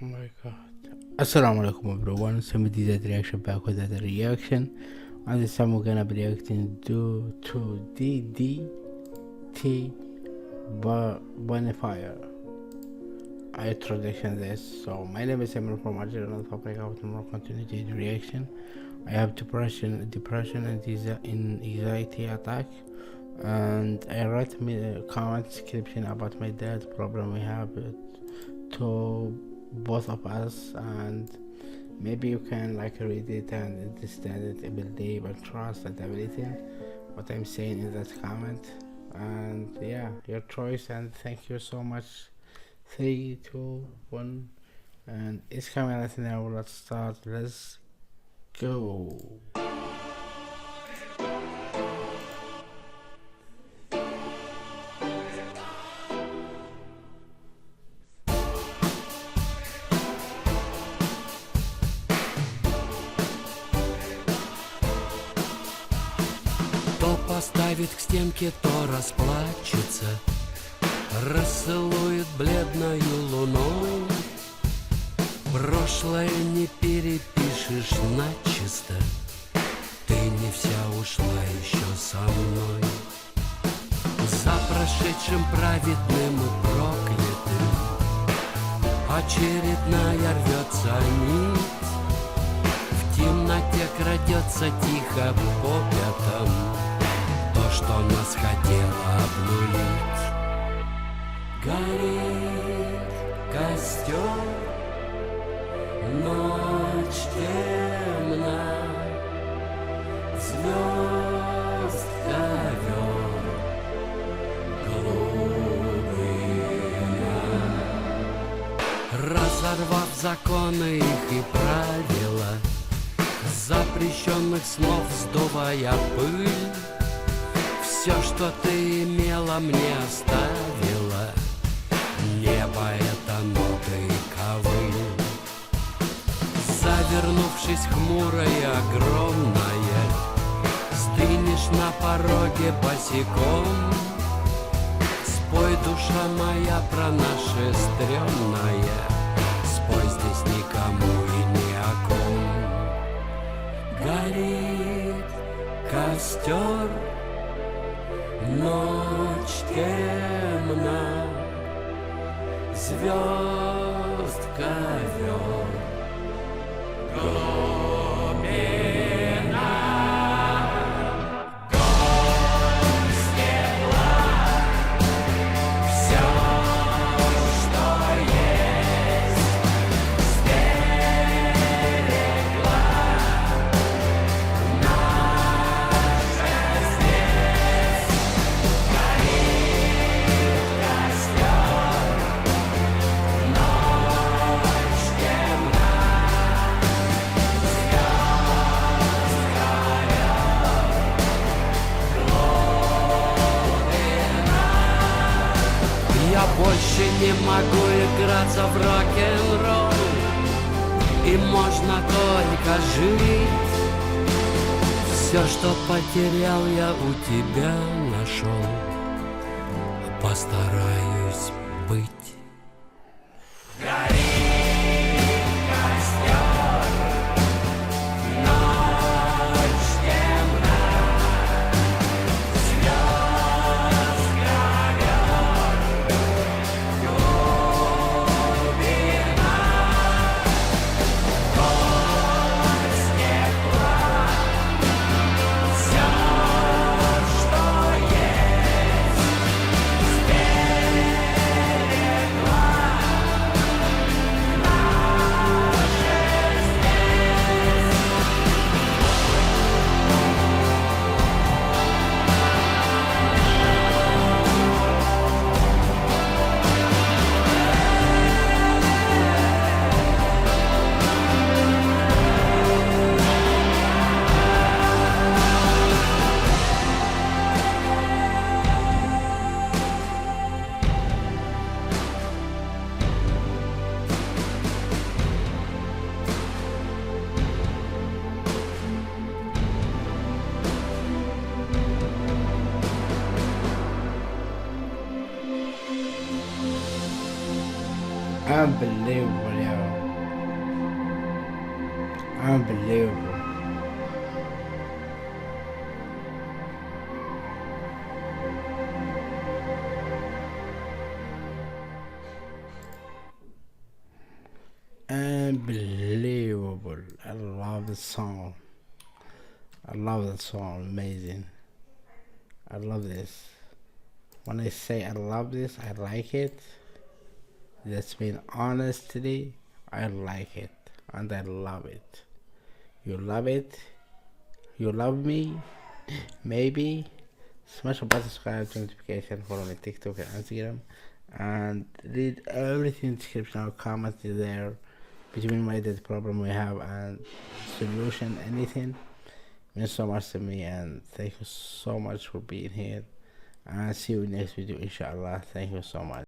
Oh my god. Assalamu alaikum everyone. Somebody that reaction back with that reaction. And this time we're gonna be reacting to DDT Bonfire. I introduction this. So my name is Emil from Algeria, North Africa with more continuity reaction. I have depression and anxiety attack. And I write me a comment description about my dad problem we have to both of us, and maybe you can like read it and understand it, believe and trust and everything what I'm saying in that comment. And yeah, your choice, and thank you so much. 3, 2, 1, and it's coming right now. Let's start. Let's go. То поставит к стенке, то расплачется, расцелует бледною луной. Прошлое не перепишешь начисто, ты не вся ушла еще со мной. За прошедшим праведным и проклятым очередная рвется нить. В темноте крадется тихо по пятам то, что нас хотело обнулить. Горит костер, ночь темна, звезд ковер, глубина. Разорвав законы их и правила, запрещенных слов сдувая пыль, все, что ты имела, мне оставила. Небо — это ноты и ковыль. Завернувшись хмуро и огромное, стынешь на пороге босиком. Спой, душа моя, про наше стрёмное, спой здесь никому и ни о ком. Горит костер, ночь темна, звезд ковер, глубина. Гор стекла, все, что есть, стерегла наша здесь. Горит костер, ночь темна, я больше не могу играться в рок-н-ролл, и можно только жить. Все, что потерял, я у тебя нашел. Постараюсь быть. Unbelievable, yo. Unbelievable. Unbelievable. I love the song. I love the song. Amazing. I love this. When I say I love this, I like it. That's being honest today. I like it and I love it. You love it. You love me. Maybe. Smash the button, subscribe to notification, follow me TikTok and Instagram, and read everything in the description or comments there between my data problem we have and solution. Anything means so much to me, and thank you so much for being here. And see you next video, inshallah. Thank you so much.